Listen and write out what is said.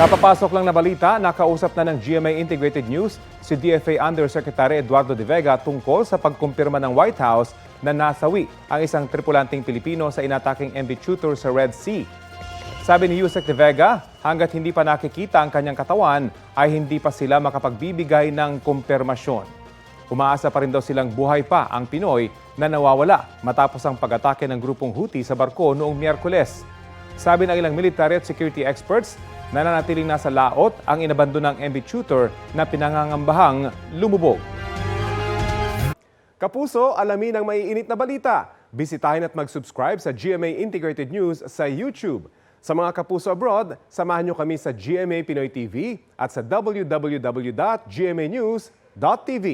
Napapasok lang na balita, nakausap na ng GMA Integrated News si DFA Undersecretary Eduardo De Vega tungkol sa pagkumpirma ng White House na nasawi ang isang tripulanting Pilipino sa inataking MV Tutor sa Red Sea. Sabi ni Yusek De Vega, hanggat hindi pa nakikita ang kanyang katawan ay hindi pa sila makapagbibigay ng kumpirmasyon. Umaasa pa rin daw silang buhay pa ang Pinoy na nawawala matapos ang pag-atake ng grupong Houthi sa barko noong Miyerkules. Sabi ng ilang military at security experts, nananatiling nasa laot ang inabandonang MV Tutor na pinangangambahang lumubog. Kapuso, alamin ang maiinit na balita. Bisitahin at mag-subscribe sa GMA Integrated News sa YouTube. Sa mga kapuso abroad, samahan nyo kami sa GMA Pinoy TV at sa www.gmanews.tv.